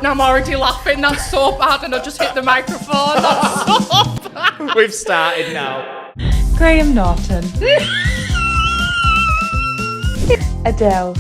And I'm already laughing, that's so bad, and I just hit the microphone, that's so bad. We've started now. Graham Norton. Adele.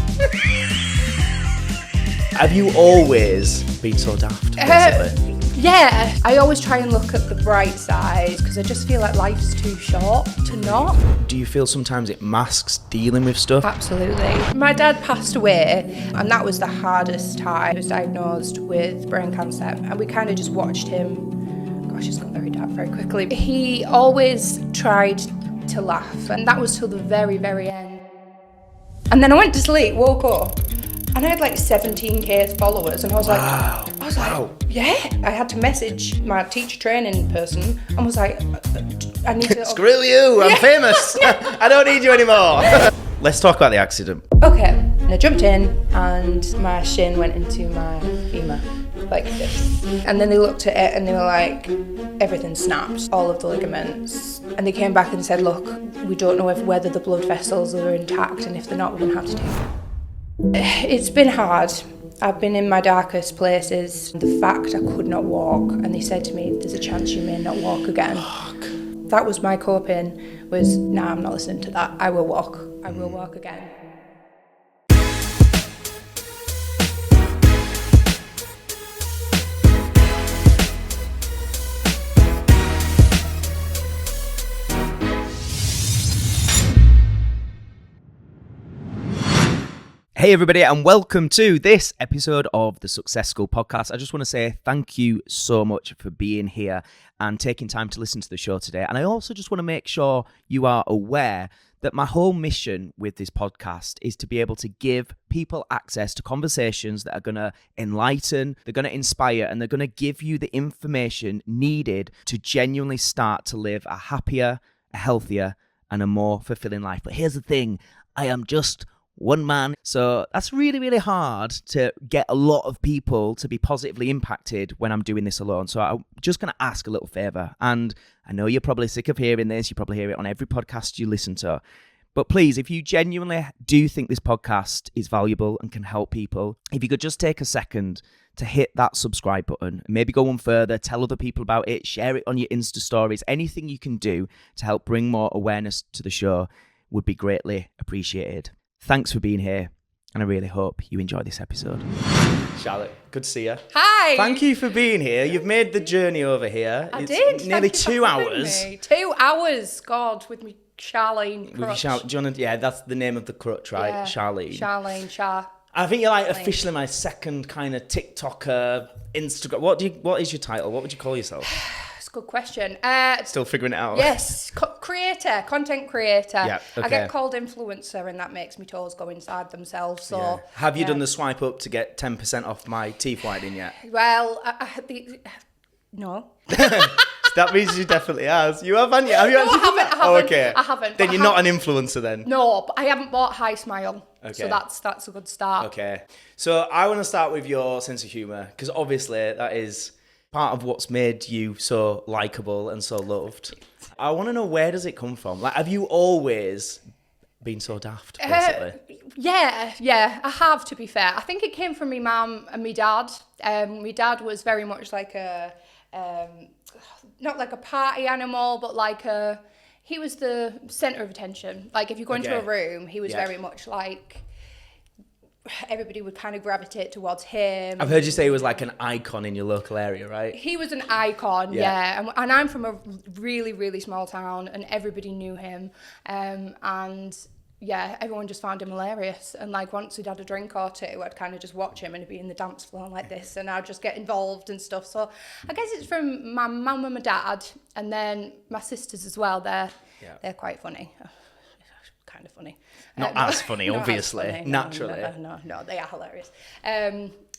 Have you always been so daft, basically? Yeah, I always try and look at the bright side, because I just feel like life's too short to not. Do you feel sometimes it masks dealing with stuff? Absolutely. My dad passed away, and that was the hardest time. He was diagnosed with brain cancer, and we kind of just watched him. Gosh, it's got very dark very quickly. He always tried to laugh, and that was till the very, very end. And then I went to sleep, woke up, and I had like 17k followers, and I was like, yeah. I had to message my teacher training person and was like, I need to... Screw you, I'm famous. I don't need you anymore. Let's talk about the accident. Okay, and I jumped in and my shin went into my femur, like this. And then they looked at it and they were like, everything snapped, all of the ligaments. And they came back and said, look, we don't know whether the blood vessels are intact, and if they're not, we're going to have to take it. It's been hard. I've been in my darkest places. The fact I could not walk, and they said to me, there's a chance you may not walk again. Fuck. That was my coping, was, nah, I'm not listening to that. I will walk again. Hey everybody, and welcome to this episode of the Success School podcast. I just want to say thank you so much for being here and taking time to listen to the show today. And I also just want to make sure you are aware that my whole mission with this podcast is to be able to give people access to conversations that are going to enlighten, they're going to inspire, and they're going to give you the information needed to genuinely start to live a happier, a healthier, and a more fulfilling life. But here's the thing, I am just one man. So that's really, really hard to get a lot of people to be positively impacted when I'm doing this alone. So I'm just going to ask a little favor. And I know you're probably sick of hearing this. You probably hear it on every podcast you listen to. But please, if you genuinely do think this podcast is valuable and can help people, if you could just take a second to hit that subscribe button and maybe go one further, tell other people about it, share it on your Insta stories, anything you can do to help bring more awareness to the show would be greatly appreciated. Thanks for being here, and I really hope you enjoy this episode. Charlotte, good to see you. Hi. Thank you for being here. You've made the journey over here. I It's did. nearly Thank you 2 for hours. having me. 2 hours, God, with me Charlene crutch. Yeah, that's the name of the crutch, right? Yeah. Charlene. Char. I think you're like officially my second kind of TikToker, Instagram. What is your title? What would you call yourself? That's a good question. Still figuring it out. Yes, content creator. Yeah, okay. I get called influencer, and that makes my toes go inside themselves. So, Yeah. Have you done the swipe up to get 10% off my teeth whitening yet? Well, no. That means you definitely has. You have, haven't you? Have you actually done that? I haven't. Oh, okay. I haven't. Then you're not an influencer then. No, but I haven't bought High Smile. Okay. So that's a good start. Okay. So I want to start with your sense of humour, because obviously that is part of what's made you so likeable and so loved. I want to know, where does it come from? Like, have you always been so daft, basically? Yeah, I have, to be fair. I think it came from my mum and my dad. My dad was very much like a, not like a party animal, but like he was the centre of attention. Like, if you go into a room, he was very much like, everybody would kind of gravitate towards him. I've heard you say he was like an icon in your local area, right? He was an icon, yeah. And I'm from a really, really small town, and everybody knew him. And yeah, everyone just found him hilarious. And like, once we'd had a drink or two, I'd kind of just watch him and he'd be in the dance floor like this, and I'd just get involved and stuff. So I guess it's from my mum and my dad, and then my sisters as well. They're quite funny. Kind of funny. Not as funny, obviously. As funny. Naturally. No, they are hilarious.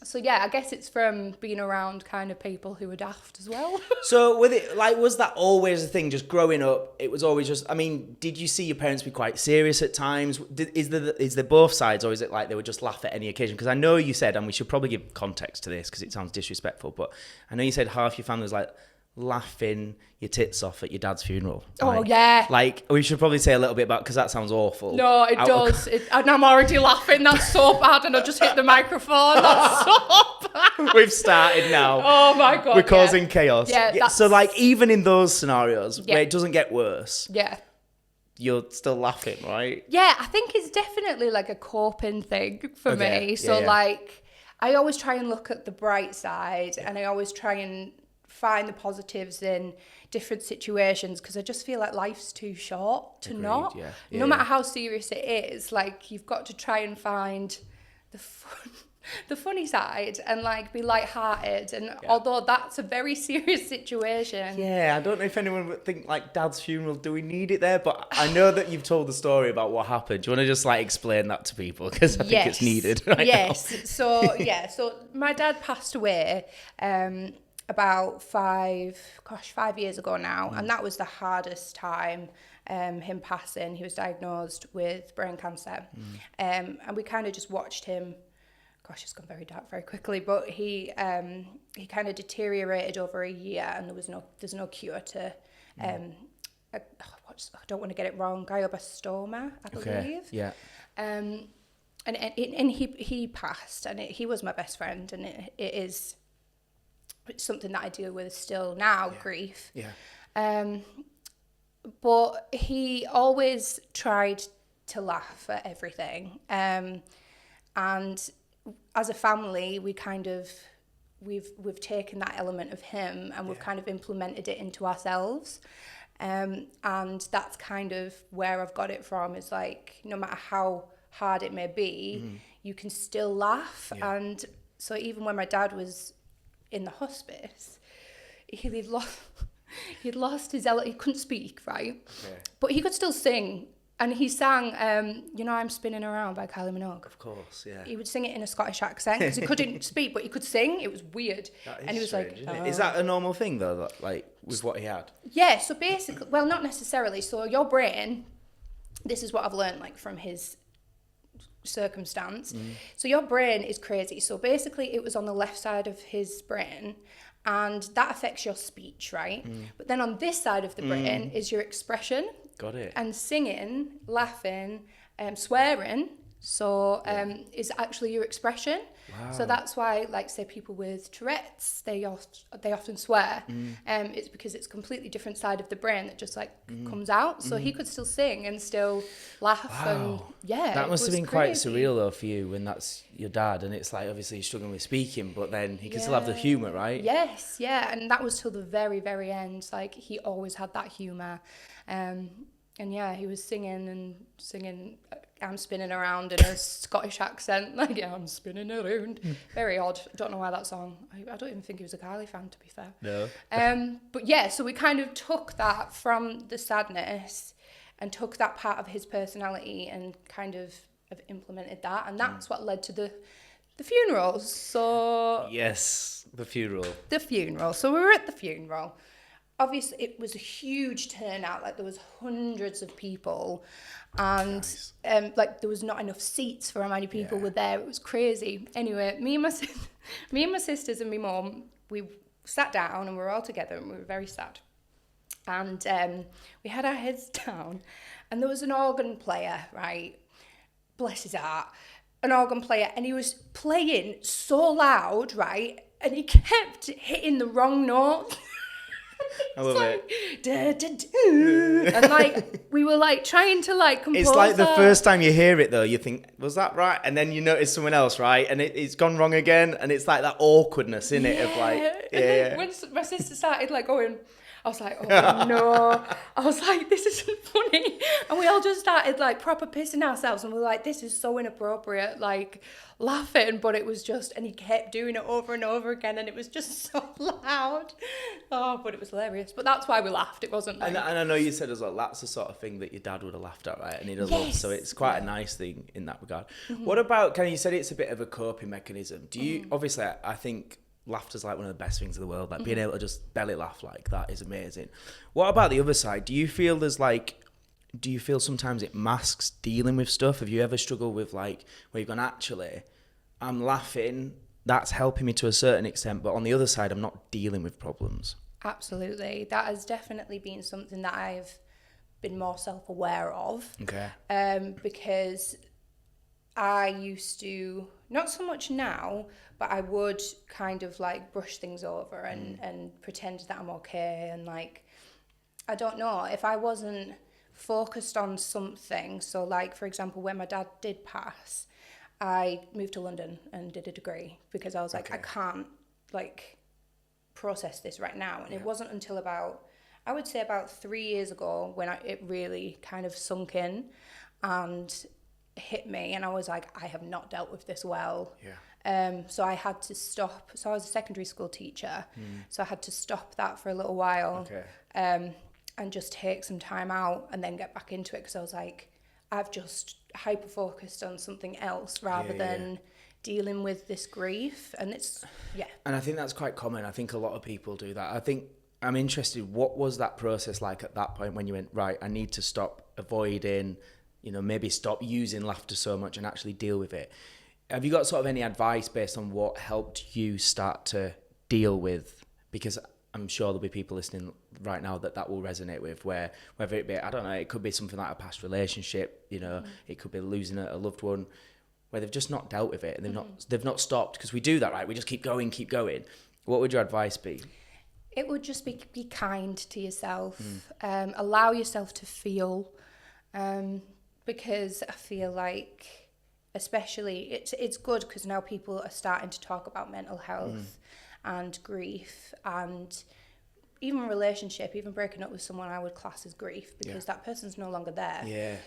So yeah, I guess it's from being around kind of people who are daft as well. So with it, like, was that always a thing? Just growing up, it was always just. I mean, did you see your parents be quite serious at times? Is there both sides, or is it like they would just laugh at any occasion? Because I know you said, and we should probably give context to this because it sounds disrespectful, but I know you said half your family was like laughing your tits off at your dad's funeral. Oh, yeah. Like, we should probably say a little bit about, because that sounds awful. No, it does. And I'm already laughing. That's so bad. And I just hit the microphone. That's so bad. We've started now. Oh my God. We're causing chaos. Yeah, So like even in those scenarios Yeah. where it doesn't get worse, Yeah. you're still laughing, right? Yeah, I think it's definitely like a coping thing for Okay, me. So yeah. like, I always try and look at the bright side, and I always try and find the positives in different situations, because I just feel like life's too short to Agreed, not. yeah. No matter how serious it is, like you've got to try and find the fun. The funny side, and like be light-hearted, and although that's a very serious situation. Yeah, I don't know if anyone would think like Dad's funeral, do we need it there? But I know that you've told the story about what happened. Do you want to just like explain that to people? Because I think it's needed right now. So my dad passed away about 5 years ago now, and that was the hardest time. Him passing. He was diagnosed with brain cancer, and we kind of just watched him. Gosh, it's gone very dark very quickly, but he kind of deteriorated over a year, and there's no cure to I don't want to get it wrong, glioblastoma, I believe. Okay. Yeah. And he passed, and he was my best friend, and it is something that I deal with still now, grief. Yeah. But he always tried to laugh at everything, and as a family, we've taken that element of him, and we've kind of implemented it into ourselves. And that's kind of where I've got it from, is like, no matter how hard it may be, you can still laugh. Yeah. And so even when my dad was in the hospice, he'd lost his he couldn't speak, right? Okay. But he could still sing. And he sang, I'm Spinning Around by Kylie Minogue. Of course, yeah. He would sing it in a Scottish accent, because he couldn't speak, but he could sing. It was weird. That is and he was strange, like, isn't it? Is that a normal thing though, that, like with what he had? Yeah, so basically, well, not necessarily. So your brain, this is what I've learned like from his circumstance. So your brain is crazy. So basically it was on the left side of his brain, and that affects your speech, right? But then on this side of the brain is your expression. Got it. And singing, laughing, swearing, so is actually your expression. Wow. So that's why, like, say people with Tourette's, they often swear. It's because it's a completely different side of the brain that just like comes out. So he could still sing and still laugh. Wow. And yeah, That must have been quite crazy. surreal though for you, when that's your dad, and it's like obviously he's struggling with speaking, but then he can still have the humour, right? Yes, yeah, and that was till the very, very end. Like, he always had that humour. And yeah, he was singing I'm spinning around in a Scottish accent. Like, yeah, I'm spinning around. Very odd. Don't know why that song. I don't even think he was a Kylie fan, to be fair. No. But yeah, so we kind of took that from the sadness and took that part of his personality and kind of have implemented that. And that's what led to the funerals. So Yes, the funeral. So we were at the funeral. Obviously, it was a huge turnout. Like, there was hundreds of people, and Nice. like there was not enough seats for how many people were there. It was crazy. Anyway, me and my sisters and my mum, we sat down and we were all together, and we were very sad. And we had our heads down, and there was an organ player, right? Bless his heart, an organ player, and he was playing so loud, right? And he kept hitting the wrong note. I love it. Da, da, da. And like we were like trying to like compose. It's like the first time you hear it though, you think, was that right? And then you notice someone else, right? And it's gone wrong again, and it's like that awkwardness in it of like, And then when my sister started like going, I was like, oh no. I was like, this isn't funny. And we all just started like proper pissing ourselves, and we were like, this is so inappropriate, like laughing. But it was just, and he kept doing it over and over again, and it was just so loud. Oh, but it was hilarious. But that's why we laughed. It wasn't like... And I know you said as well, that's the sort of thing that your dad would have laughed at, right? And he'd have loved. So it's quite a nice thing in that regard. What about, you said it's a bit of a coping mechanism. Do you, obviously, I think laughter's like one of the best things in the world. Like being able to just belly laugh like that is amazing. What about the other side? Do you feel sometimes it masks dealing with stuff? Have you ever struggled with like where you've gone, actually, I'm laughing, that's helping me to a certain extent, but on the other side, I'm not dealing with problems? Absolutely. That has definitely been something that I've been more self-aware of. Okay. Because I used to, not so much now, but I would kind of like brush things over and pretend that I'm okay. And like, I don't know, if I wasn't focused on something, so like, for example, when my dad did pass, I moved to London and did a degree because I was like, I can't like process this right now. And it wasn't until I would say about 3 years ago when it really kind of sunk in and hit me, and I was like, I have not dealt with this well. So I had to stop. So I was a secondary school teacher, so I had to stop that for a little while, and just take some time out and then get back into it, because I was like, I've just hyper focused on something else rather than dealing with this grief. And it's and I think that's quite common. I think a lot of people do that. I think I'm interested, what was that process like at that point when you went, right, I need to stop avoiding, maybe stop using laughter so much and actually deal with it? Have you got sort of any advice based on what helped you start to deal with? Because I'm sure there'll be people listening right now that will resonate with, where whether it be, I don't know, it could be something like a past relationship, it could be losing a loved one, where they've just not dealt with it and they've not stopped, because we do that, right? We just keep going. What would your advice be? It would just be kind to yourself. Allow yourself to feel, because I feel like, especially, it's good because now people are starting to talk about mental health and grief, and even relationship, even breaking up with someone I would class as grief, because that person's no longer there.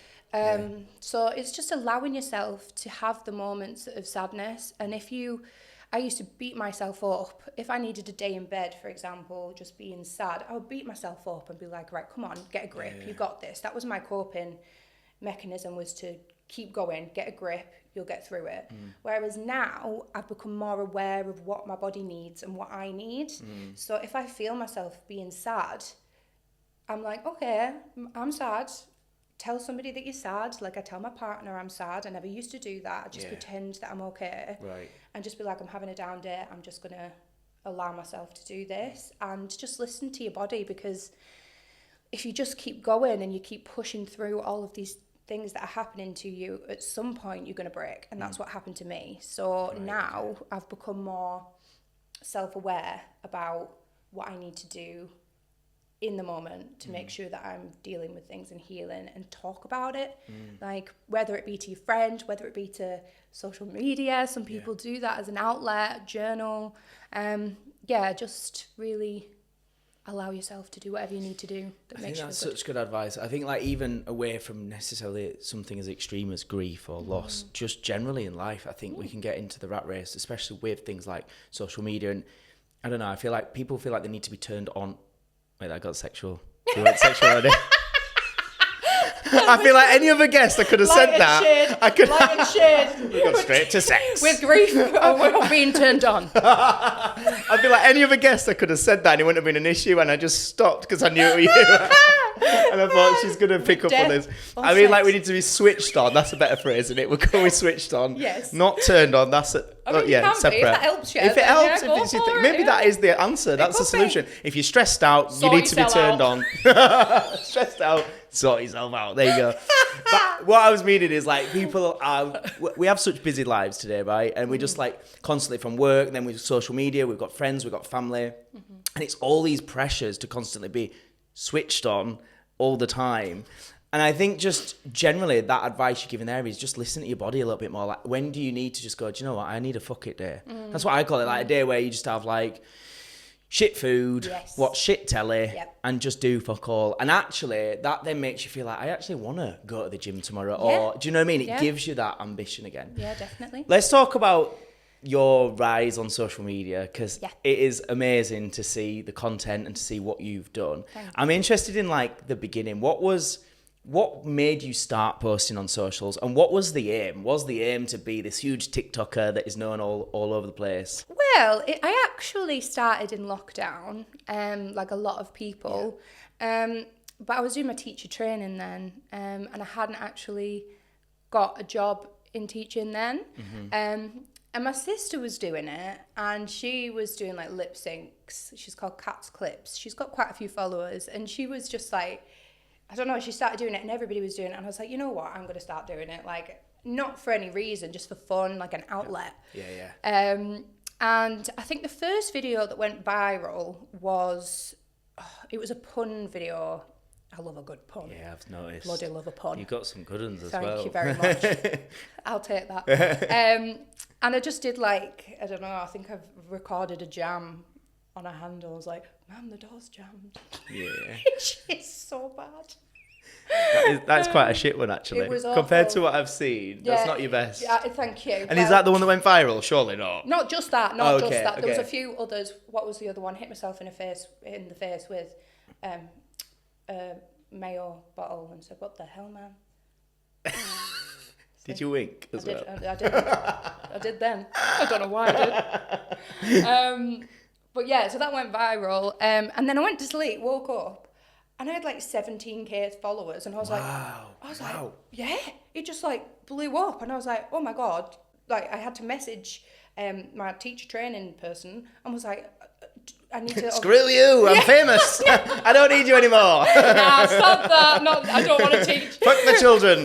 So it's just allowing yourself to have the moments of sadness. And I used to beat myself up. If I needed a day in bed, for example, just being sad, I would beat myself up and be like, right, come on, get a grip. You got this. That was my coping mechanism, was to keep going, get a grip, you'll get through it. Whereas now I've become more aware of what my body needs and what I need. So if I feel myself being sad, I'm like, okay, I'm sad. Tell somebody that you're sad. Like, I tell my partner I'm sad. I never used to do that. I just pretend that I'm okay. Right. And just be like, I'm having a down day. I'm just going to allow myself to do this. And just listen to your body, because if you just keep going and you keep pushing through all of these things that are happening to you, at some point you're going to break. And that's what happened to me. So now I've become more self-aware about what I need to do in the moment to make sure that I'm dealing with things and healing, and talk about it. Like, whether it be to your friend, whether it be to social media, some people do that as an outlet, journal. Just really allow yourself to do whatever you need to do. I think that's such good advice. I think, like, even away from necessarily something as extreme as grief or loss, just generally in life, I think we can get into the rat race, especially with things like social media. And I don't know, I feel like people feel like they need to be turned on. Wait, I got sexual. You went sexual already. I feel like any other guest I could have said that. I could. Light and shade. We got straight to sex. With grief, we're not being turned on. I feel like any other guest I could have said that and it wouldn't have been an issue, and I just stopped because I knew it was you. And I thought she's going to pick up on this. I mean, like, we need to be switched on. That's a better phrase, isn't it? We're going switched on. Yes. Not turned on. That's it. Separate. If that helps you. If it helps, if it's your thing. Maybe that is the answer. That's the solution. If you're stressed out, you need to be turned on. Stressed out, sort yourself out. There you go. But what I was meaning is, like, we have such busy lives today, right? And we're just like constantly from work, then with social media, we've got friends, we've got family. And it's all these pressures to constantly be switched on all the time. And I think just generally that advice you're giving there is just listen to your body a little bit more. Like, when do you need to just go, do you know what? I need a fuck it day. That's what I call it. Like, a day where you just have like shit food, watch shit telly, and just do fuck all. And actually, that then makes you feel like, I actually want to go to the gym tomorrow. Or, do you know what I mean? It gives you that ambition again. Yeah, definitely. Let's talk about your rise on social media, because it is amazing to see the content and to see what you've done. I'm interested in, like, the beginning. What made you start posting on socials, and what was the aim? Was the aim to be this huge TikToker that is known all over the place? Well, I actually started in lockdown, like a lot of people, but I was doing my teacher training then, and I hadn't actually got a job in teaching then. And my sister was doing it, and she was doing like lip syncs. She's called Cat's Clips. She's got quite a few followers, and she was just like, I don't know, she started doing it and everybody was doing it, and I was like, you know what, I'm going to start doing it, like, not for any reason, just for fun, like an outlet. And I think the first video that went viral was, it was a pun video. I love a good pun. Yeah, I've noticed. Bloody love a pun. You've got some good ones as Thank well. you very much. I'll take that. And I just did like, I don't know, I think I've recorded a jam on a handle. I was like, "Ma'am, the door's jammed." Yeah. It's so bad. That's quite a shit one, actually. It was compared awful. to what I've seen. That's not your best. Yeah, thank you. And is that the one that went viral? Surely not. Not just that, not just Okay, that. There was a okay. few others. What was the other one? Hit myself in the face with a mayo bottle and said, "What the hell, man?" Did you wink as well? I did. I did then. I don't know why I did. But yeah, so that went viral. And then I went to sleep, woke up, and I had like 17k followers, and I was like, yeah, it just like blew up, and I was like, oh my god, like I had to message my teacher training person, and was like, I need to. Screw you! I'm famous. I don't need you anymore. Nah, stop that. I don't want to teach. Fuck the children.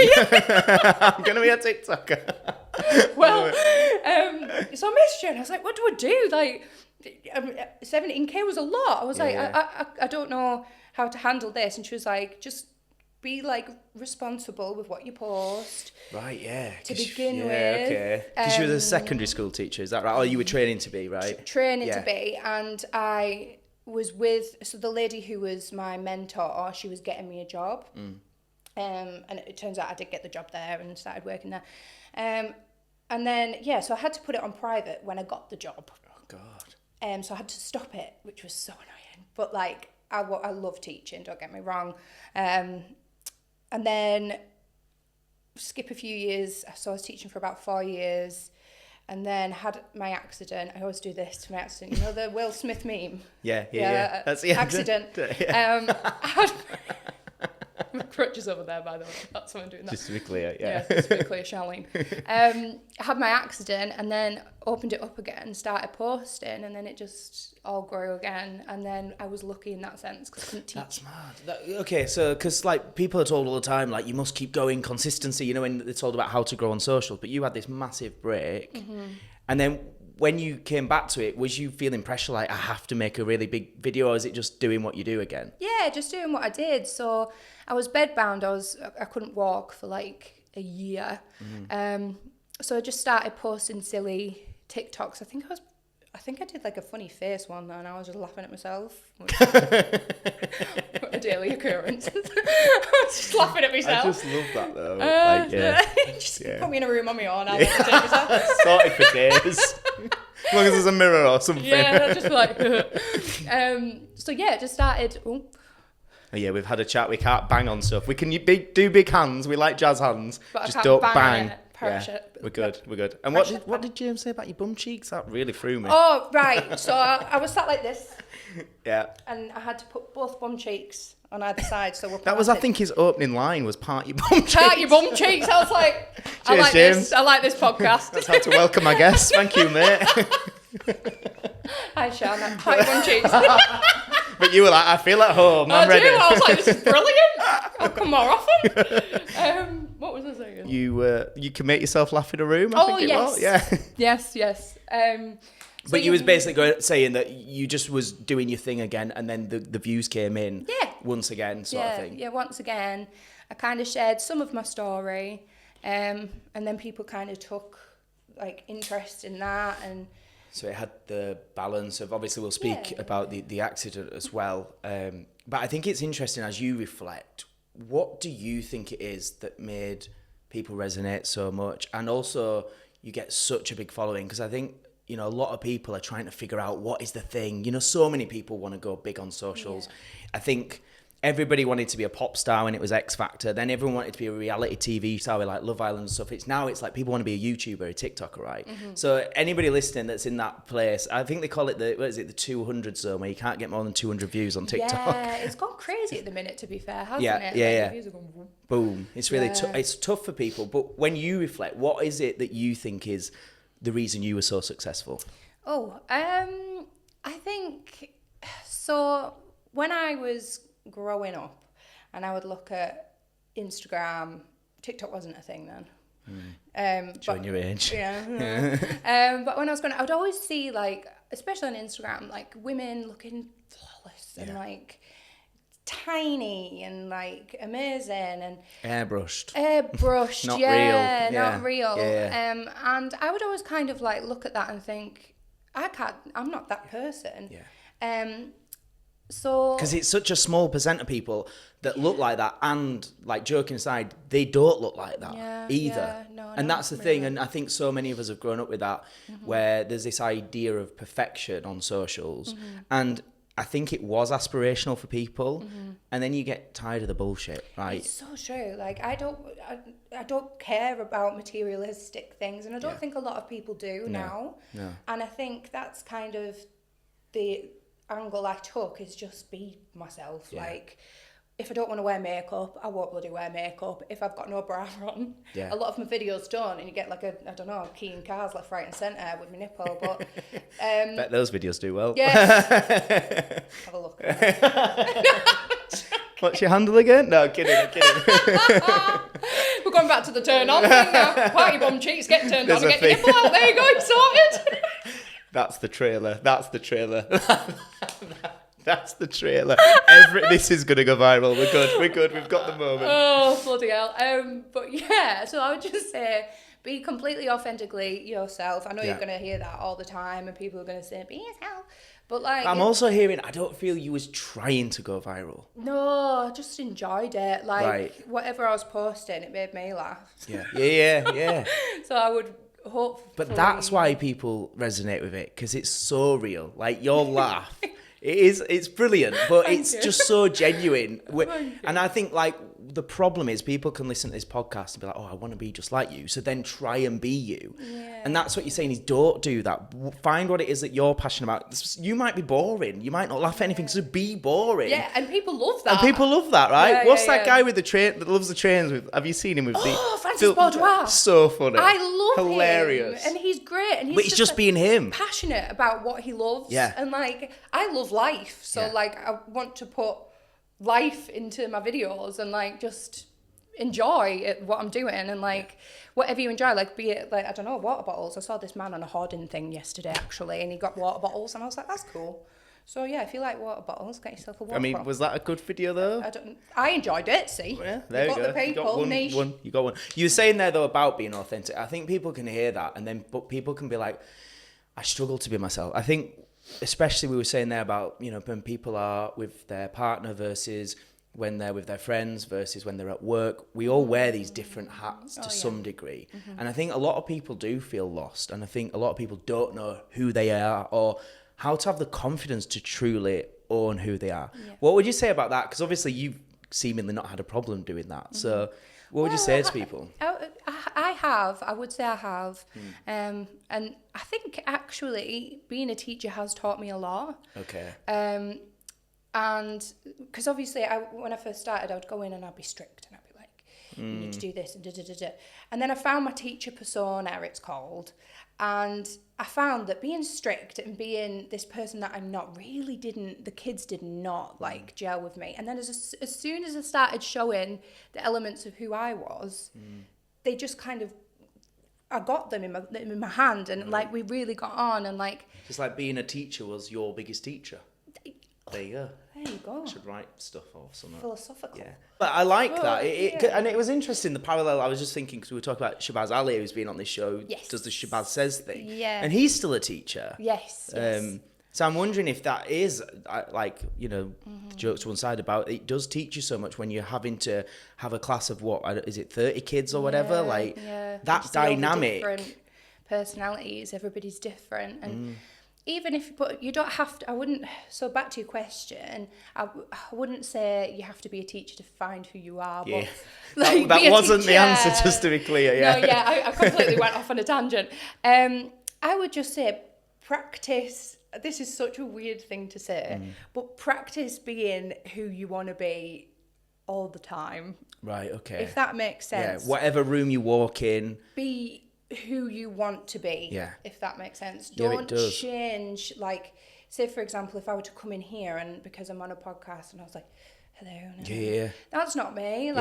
I'm gonna be a TikToker. Well, so I messaged her and I was like, what do I do? Like, 17k was a lot. I was like, I don't know how to handle this. And she was like, just be like responsible with what you post. Right, yeah. To begin with. Okay. Because you were a secondary school teacher, is that right? Or you were training to be, right? Training to be. And I was so the lady who was my mentor, she was getting me a job. And it turns out I did get the job there and started working there. And then, so I had to put it on private when I got the job. Oh, God. So I had to stop it, which was so annoying. But, like, I love teaching, don't get me wrong. And then skip a few years. So I was teaching for about 4 years and then had my accident. I always do this to my accident. You know the Will Smith meme? Yeah. That's the accident. Yeah. I had my crutches over there, by the way. That's why I'm doing that. Just to be clear, Just to be clear, Charlene. I had my accident and then opened it up again, started posting, and then it just all grew again. And then I was lucky in that sense because I couldn't teach. That's mad. Okay, so because like people are told all the time, like you must keep going, consistency. You know, when they're told about how to grow on social, but you had this massive break, and then when you came back to it, was you feeling pressure like I have to make a really big video, or is it just doing what you do again? Yeah, just doing what I did. So I was bedbound. I couldn't walk for like a year. So I just started posting silly TikToks. I think I did like a funny face one and I was just laughing at myself. A daily occurrence. I was just laughing at myself. I just love that though. Just put me in a room on my own. I'll laugh at myself. Sorted for days. As long as there's a mirror or something. Yeah, I'll just be like. So yeah, just started. Oh, yeah, we've had a chat. We can't bang on stuff. We can do big hands. We like jazz hands. But just I can't don't bang. Yeah, we're good. And what did James say about your bum cheeks? That really threw me. Oh, right. So I was sat like this. Yeah. And I had to put both bum cheeks on either side. So that was, I think, his opening line was "part your bum cheeks." Part your bum cheeks. I was like, Cheers, James. I like this podcast. That's how to welcome our guests. Thank you, mate. Hi, Shanna. Part your bum cheeks. But you were like, I feel at home. I'm ready. I was like, this is brilliant. I'll come more often. What was I saying? You can make yourself laugh in a room. I think it was. Yeah. Yes. But you was basically saying that you just was doing your thing again, and then the views came in. Once again, sort of thing. Yeah, once again, I kind of shared some of my story, and then people kind of took like interest in that and. So it had the balance of, obviously we'll speak about the accident as well, but I think it's interesting as you reflect, what do you think it is that made people resonate so much? And also you get such a big following, because I think, you know, a lot of people are trying to figure out what is the thing. You know, so many people want to go big on socials. I think everybody wanted to be a pop star when it was X Factor. Then everyone wanted to be a reality TV star with like Love Island and stuff. It's like people want to be a YouTuber, a TikToker, right? So anybody listening that's in that place, I think they call it the 200 zone, where you can't get more than 200 views on TikTok. Yeah, it's gone crazy at the minute, to be fair, hasn't it? Yeah. The views are going boom. It's really it's tough for people. But when you reflect, what is it that you think is the reason you were so successful? I think so. When I was growing up and I would look at Instagram, TikTok wasn't a thing then. Showing your age. Yeah. But when I was going, I would always see, like, especially on Instagram, like women looking flawless and like tiny and like amazing and airbrushed, not real. Not real. Yeah. And I would always kind of like look at that and think, I'm not that person. So because it's such a small percent of people that look like that, and like, joking aside, they don't look like that either. And that's the thing. And I think so many of us have grown up with that, where there's this idea of perfection on socials, and I think it was aspirational for people, and then you get tired of the bullshit, right? It's so true. Like, I don't care about materialistic things, and I don't think a lot of people do now. No. And I think that's kind of the angle I took, is just be myself. Like, if I don't want to wear makeup, I won't bloody wear makeup. If I've got no bra on, a lot of my videos don't, and you get like keying cars left, right and centre with my nipple, but Bet those videos do well. Yes. Have a look. What's your handle again? No, I'm kidding. We're going back to the turn on thing now. Party bum cheeks, get turned on and get your nipple out. There you go, it's sorted. That's the trailer. That's the trailer. This is going to go viral. We're good. We've got the moment. Oh, bloody hell. But yeah, so I would just say, be completely authentically yourself. I know you're going to hear that all the time, and people are going to say, be yourself. But like, I'm also hearing, I don't feel you was trying to go viral. No, I just enjoyed it. Like, whatever I was posting, it made me laugh. Yeah. So I would hope. But that's why people resonate with it, because it's so real. Like, your laugh, it's brilliant, but it's just so genuine. And I think, like, the problem is people can listen to this podcast and be like, oh, I want to be just like you. So then try and be you. Yeah. And that's what you're saying, is don't do that. Find what it is that you're passionate about. You might be boring. You might not laugh at anything, so be boring. Yeah, and people love that. Right? Yeah, What's that guy with the train that loves the trains with? Have you seen him with Francis Boudoir. So funny. I love Hilarious. him. And he's great. And but he's just being him. Passionate about what he loves. Yeah. And like, I love life. So like, I want to put life into my videos and like just enjoy what I'm doing, and like whatever you enjoy, like be it like, I don't know, water bottles. I saw this man on a hoarding thing yesterday actually, and he got water bottles, and I was like, that's cool. So yeah, if you like water bottles, get yourself a water bottle. Was that a good video though? I enjoyed it. See, there you go. The people, you got one. You were saying there though about being authentic. I think people can hear that, but people can be like, I struggle to be myself. I think, especially we were saying there about, when people are with their partner versus when they're with their friends versus when they're at work, we all wear these different hats to some degree. And I think a lot of people do feel lost, and I think a lot of people don't know who they are or how to have the confidence to truly own who they are. What would you say about that? Because obviously you've seemingly not had a problem doing that. So what would you say to people? I would say I have. And I think actually being a teacher has taught me a lot. Okay. And because obviously when I first started, I would go in and I'd be strict, and I'd be like, you need to do this and da-da-da-da. And then I found my teacher persona, it's called. And I found that being strict and being this person that I'm not really the kids did not like gel with me. And then as soon as I started showing the elements of who I was, they just kind of, I got them in my hand, and like we really got on, and like. It's like being a teacher was your biggest teacher. There you go. There you go. I should write stuff or something. Philosophical. Yeah. But I like that. And it was interesting, the parallel. I was just thinking, because we were talking about Shabazz Ali, who's been on this show, does the Shabazz Says thing. Yeah. And he's still a teacher. Yes. So I'm wondering if that is, jokes to one side about, it does teach you so much when you're having to have a class of 30 kids or whatever? That dynamic. Different personalities, everybody's different. And even if, but you don't have to, so back to your question, I wouldn't say you have to be a teacher to find who you are. Yeah. But, like, that wasn't the answer, just to be clear. Yeah. No, I completely went off on a tangent. I would just say practice. This is such a weird thing to say, but practice being who you want to be all the time. Right, okay. If that makes sense. Yeah, whatever room you walk in. Be who you want to be, if that makes sense. Don't change, like, say for example, if I were to come in here and because I'm on a podcast and I was like, hello. No. Yeah. That's not me.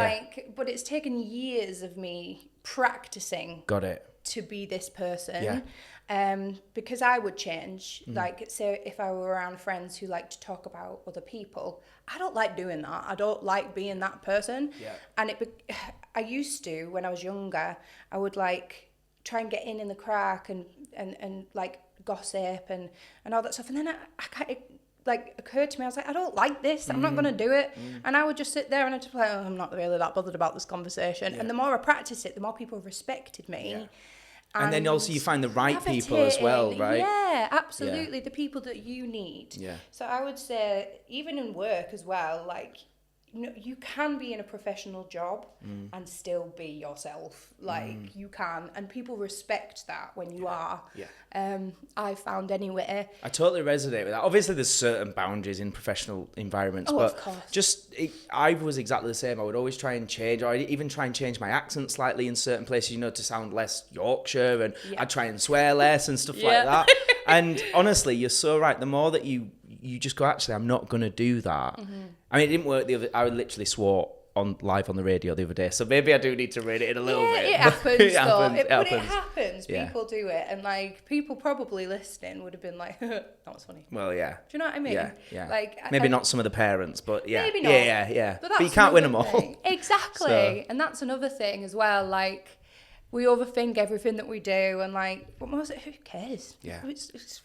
But it's taken years of me practicing. Got it. To be this person. Yeah. Because I would change. Like, say if I were around friends who like to talk about other people, I don't like doing that. I don't like being that person. Yeah. And I used to, when I was younger, I would like try and get in the crack and like gossip and all that stuff. And then it like occurred to me, I was like, I don't like this. I'm not going to do it. And I would just sit there and I'd just be like, oh, I'm not really that bothered about this conversation. Yeah. And the more I practiced it, the more people respected me. Yeah. And then also you find the right people as well, right? Yeah, absolutely. Yeah. The people that you need. Yeah. So I would say, even in work as well, like, you can be in a professional job and still be yourself. Like, you can. And people respect that when you are. Yeah. I found anyway. I totally resonate with that. Obviously, there's certain boundaries in professional environments. But of course. I was exactly the same. I would always try and change, or I'd even try and change my accent slightly in certain places, to sound less Yorkshire. And I'd try and swear less and stuff like that. And honestly, you're so right. The more that you just go, actually, I'm not going to do that. I mean, it didn't work I literally swore live on the radio the other day, so maybe I do need to rein it in a little bit. It happens, it though. happens. But it happens. Yeah. People do it, and like people probably listening would have been like, "That was funny." Well, yeah. Do you know what I mean? Yeah. Like maybe not some of the parents, but yeah. Maybe not. Yeah. But you can't win them all. Thing. Exactly, and that's another thing as well. Like, we overthink everything that we do, and like, what was it? Who cares? Yeah. It's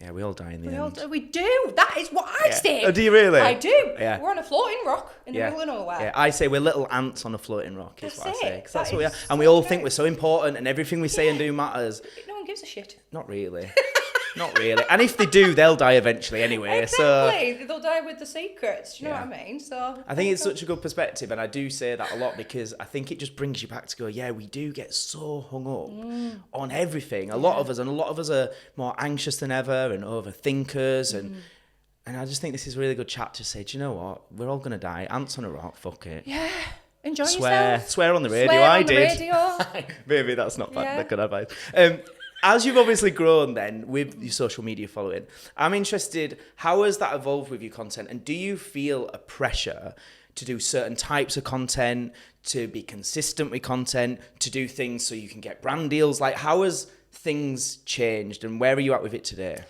Yeah, we all die in the end. We do. That is what I say. Oh, do you really? I do. Yeah. We're on a floating rock in the middle of nowhere. Yeah, I say we're little ants on a floating rock, is That's what I say. it. Because that's That what we are. is And we so all true. think we're so important and everything we say and do matters. No one gives a shit. Not really. Not really. And if they do, they'll die eventually anyway. Exactly. They'll die with the secrets. Do you know what I mean? So I think it's such a good perspective, and I do say that a lot because I think it just brings you back to go, yeah, we do get so hung up on everything. A lot of us are more anxious than ever and overthinkers, and I just think this is a really good chat to say, do you know what? We're all going to die. Ants on a rock, fuck it. Yeah. Enjoy yourself. Swear on the radio. Swear I on the did. radio. Maybe that's not bad. Good advice. As you've obviously grown then with your social media following, I'm interested, how has that evolved with your content? And do you feel a pressure to do certain types of content, to be consistent with content, to do things so you can get brand deals? Like, how has things changed and where are you at with it today?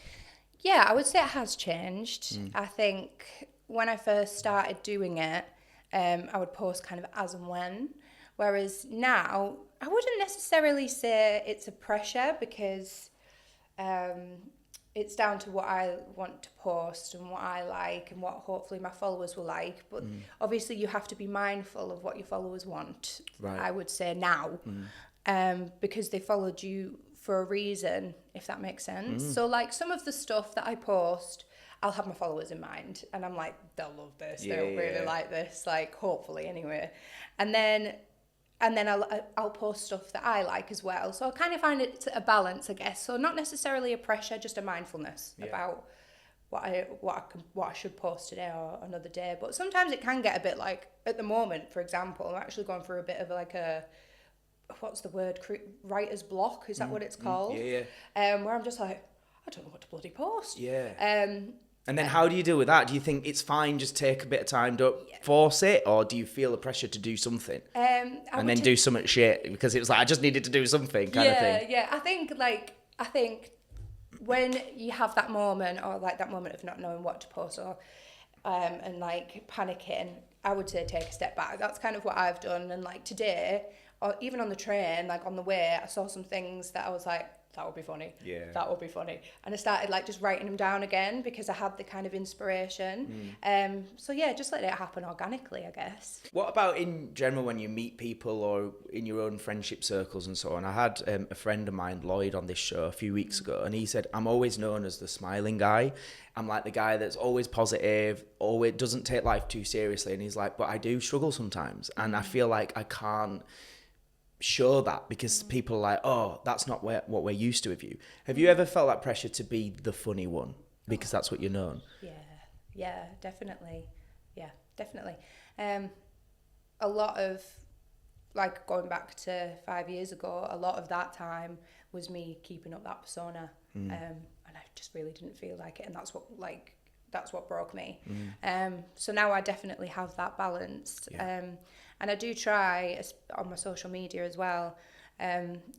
Yeah, I would say it has changed. I think when I first started doing it, I would post kind of as and when. Whereas now, I wouldn't necessarily say it's a pressure because it's down to what I want to post and what I like and what hopefully my followers will like. But obviously you have to be mindful of what your followers want, right. I would say now, because they followed you for a reason, if that makes sense. So like some of the stuff that I post, I'll have my followers in mind and I'm like, they'll love this, they'll really like this, like hopefully anyway. And then I'll post stuff that I like as well. So I kind of find it a balance, I guess. So not necessarily a pressure, just a mindfulness about what I should post today or another day. But sometimes it can get a bit like, at the moment, for example, I'm actually going through a bit of like what's the word? Writer's block, is that what it's called? Yeah. Where I'm just like, I don't know what to bloody post. Yeah. And then how do you deal with that? Do you think it's fine, just take a bit of time, don't force it? Or do you feel the pressure to do something? And then do something shit because it was like, I just needed to do something kind of thing? Yeah. I think when you have that moment or like that moment of not knowing what to post or and like panicking, I would say take a step back. That's kind of what I've done. And like today, or even on the train, like on the way, I saw some things that I was like, that would be funny. Yeah. That would be funny. And I started like just writing them down again because I had the kind of inspiration. So yeah, just let it happen organically, I guess. What about in general when you meet people or in your own friendship circles and so on? I had a friend of mine, Lloyd, on this show a few weeks ago, and he said, I'm always known as the smiling guy. I'm like the guy that's always positive, always doesn't take life too seriously. And he's like, but I do struggle sometimes. And I feel like I can't show that because people are like, oh, that's not what we're used to with you. Have you ever felt that pressure to be the funny one because that's what you're known? Yeah, definitely. A lot of, like going back to 5 years ago, a lot of that time was me keeping up that persona, and I just really didn't feel like it, and that's what like that's what broke me. So now I definitely have that balance. And I do try on my social media as well,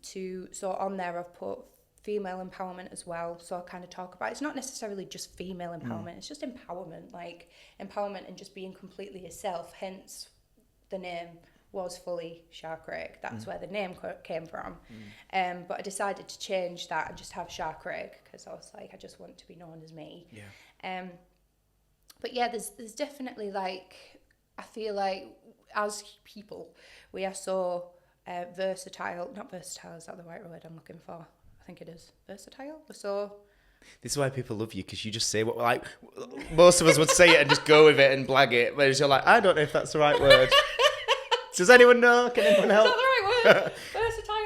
so on there I've put female empowerment as well. So I kind of talk about, it's not necessarily just female empowerment, it's just empowerment, like empowerment and just being completely yourself, hence the name was fully Shark Craig. That's where the name came from. But I decided to change that and just have Shark Craig because I was like, I just want to be known as me. But yeah, there's definitely like, I feel like as people, we are so versatile. Not versatile, is that the right word I'm looking for? I think it is. Versatile? We're so... This is why people love you, because you just say what, like, most of us would say it and just go with it and blag it. Whereas you're like, I don't know if that's the right word. Does anyone know? Can anyone help? Is that the right word? Versatile.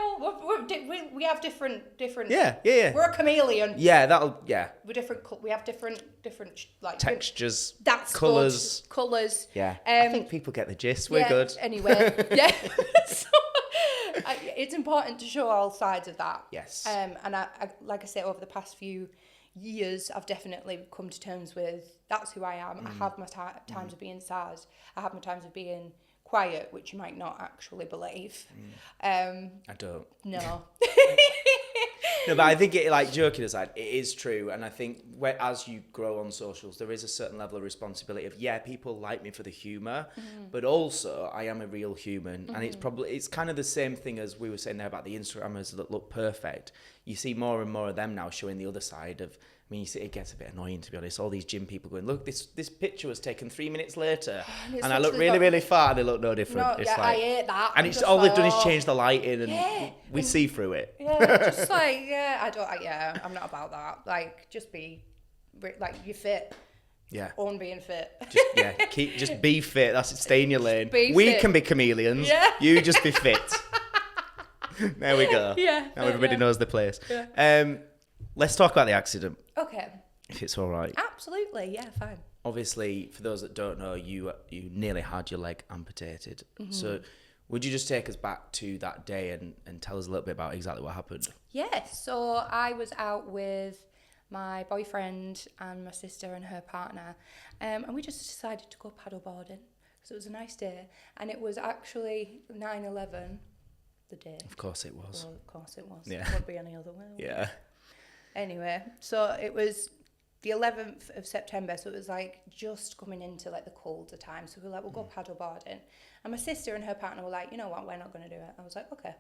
We have different. Yeah. We're a chameleon. Yeah, We're different. We have different like textures, that's colours. Colours. Yeah. I think people get the gist. We're good. Anyway, yeah. So, it's important to show all sides of that. Yes. And I like I say, over the past few years, I've definitely come to terms with that's who I am. I have my times of being sad. I have my times of being quiet, which you might not actually believe. I don't. No. No, but I think it, like, joking aside, it is true. And I think as you grow on socials, there is a certain level of responsibility of, people like me for the humour, but also I am a real human. And it's kind of the same thing as we were saying there about the Instagrammers that look perfect. You see more and more of them now showing the other side of, I mean, you see, it gets a bit annoying, to be honest. All these gym people going, look, this picture was taken 3 minutes later, and I look really, really fat, and they look no different. No, it's like, I hate that. And it's all they've done is change the lighting, and we see through it. Yeah, just like, I'm not about that. Like, just be, like, you're fit. Yeah. Own being fit. Just be fit. That's it. Stay in your lane. We can be chameleons. Yeah. You just be fit. There we go. Yeah. Now everybody knows the place. Yeah. Let's talk about the accident. Okay. If it's all right. Absolutely. Yeah, fine. Obviously, for those that don't know, you nearly had your leg amputated. So would you just take us back to that day and tell us a little bit about exactly what happened? Yes. So I was out with my boyfriend and my sister and her partner, and we just decided to go paddleboarding because it was a nice day, and it was actually 9/11, the day. Of course it was. Well, of course it was. Yeah. It wouldn't be any other way. Yeah. Anyway, so it was the 11th of September, so it was like just coming into like the colder time. So we were like, we'll go paddleboarding. And my sister and her partner were like, you know what, we're not going to do it. I was like, okay.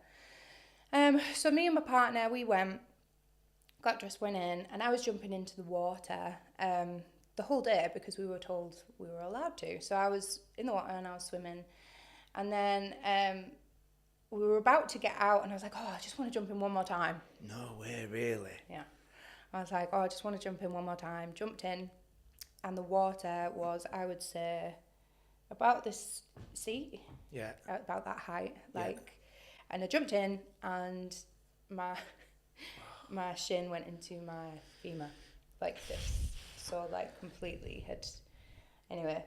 So me and my partner, we went, got dressed, went in, and I was jumping into the water the whole day because we were told we were allowed to. So I was in the water and I was swimming. And then we were about to get out and I was like, oh, I just want to jump in one more time. No way, really? Yeah. I was like, oh, I just want to jump in one more time. Jumped in, and the water was, I would say, about this seat. Yeah. About that height, like, and I jumped in, and my shin went into my femur, like this. So like completely had. Anyway,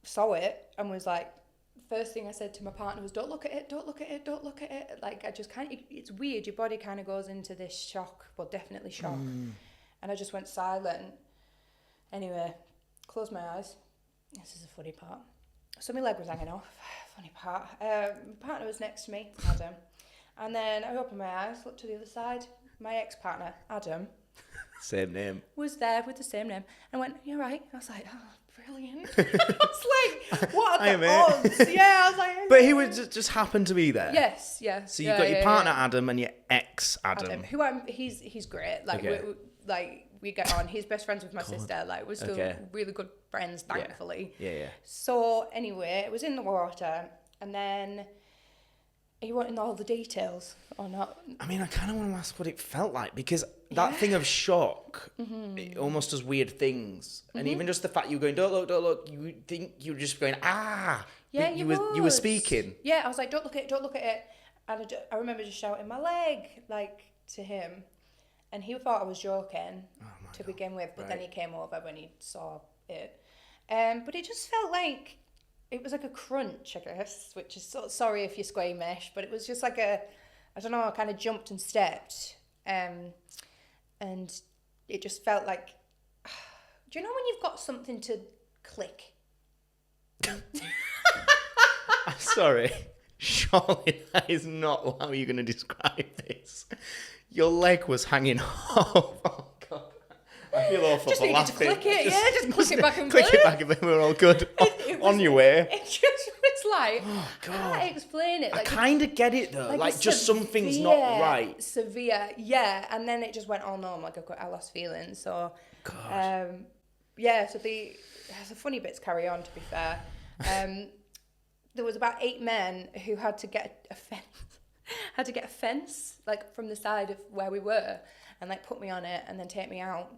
saw it and was like, first thing I said to my partner was, don't look at it, don't look at it, don't look at it. Like, I just it's weird. Your body kind of goes into this shock, well, definitely shock. And I just went silent. Anyway, closed my eyes. This is the funny part. So my leg was hanging off. Funny part. My partner was next to me, Adam. And then I opened my eyes, looked to the other side. My ex-partner, Adam. Same name. Was there with the same name. And went, you're right. I was like, oh, brilliant. I was like, what are the odds? Yeah, I was like... But he would just happen to be there? Yes, yeah. So you've got your partner Adam and your ex Adam. Who he's great. Like, we get on. He's best friends with my sister. Like, we're still really good friends, thankfully. Yeah. So anyway, it was in the water, and then... Are you wanting all the details or not? I mean, I kind of want to ask what it felt like, because that thing of shock, it almost does weird things. And even just the fact you were going, don't look, you think you were just going, ah. Yeah, you were speaking. Yeah, I was like, don't look at it. And I remember just shouting my leg, like, to him. And he thought I was joking to begin with, but then he came over when he saw it. But it just felt like... It was like a crunch, I guess, which is sorry if you're squeamish, but it was just like I don't know, I kind of jumped and stepped, and it just felt like Do you know when you've got something to click? I'm sorry. Surely that is not how you're going to describe this. Your leg was hanging off. Oh, God. I feel awful Just for needed to laughing. click it, just click it back and click play. it back and we're all good. It On was- your way. It just was like, Oh, I God. can't explain it. I Like, kind of get it though. Like a just something's not severe- right. Severe, yeah. And then it just went all numb. Like I lost feeling. So, God. yeah. So the funny bits carry on. To be fair, there was about 8 men who had to get a fence, like from the side of where we were, and like put me on it and then take me out.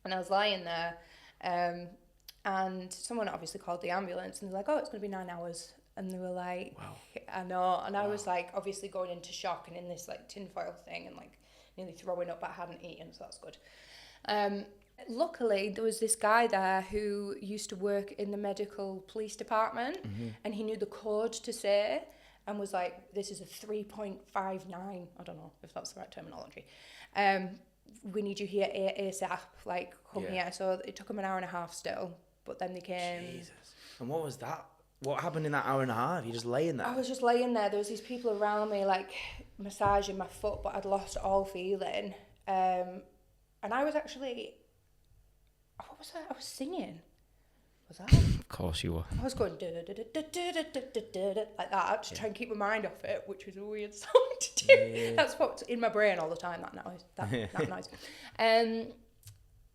And I was lying there, and someone obviously called the ambulance, and they're like, "Oh, it's going to be 9 hours." And they were like, Wow. I know. And I was like, obviously going into shock and in this like tinfoil thing and like nearly throwing up, but I hadn't eaten, so that's good. Luckily, there was this guy there who used to work in the medical police department, and he knew the code to say, and was like, "This is a 3.59. I don't know if that's the right terminology. We need you here ASAP. Like, come here." So it took him an hour and a half still, but then they came. Jesus. And what was that? What happened in that hour and a half? You just laying there? I was just laying there. There was these people around me, like massaging my foot, but I'd lost all feeling. And I was actually, what was that? I was singing. Was that? Of course you were. I was going like that to try and keep my mind off it, which was a weird song to do. Yeah. That's what's in my brain all the time. That noise. That noise.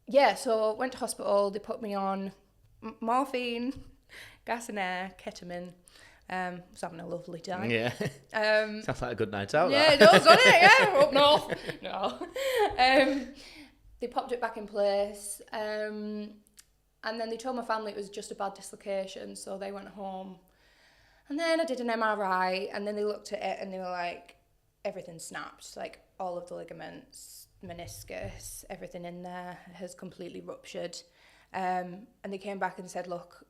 Yeah. So went to hospital. They put me on morphine, gas and air, ketamine. Was having a lovely time. Yeah. Sounds like a good night out. Yeah, that. it does, doesn't it? Yeah, up north. No. They popped it back in place. And then they told my family it was just a bad dislocation, so they went home. And then I did an MRI, and then they looked at it and they were like, everything snapped. Like all of the ligaments, meniscus, everything in there has completely ruptured. And they came back and said, "Look,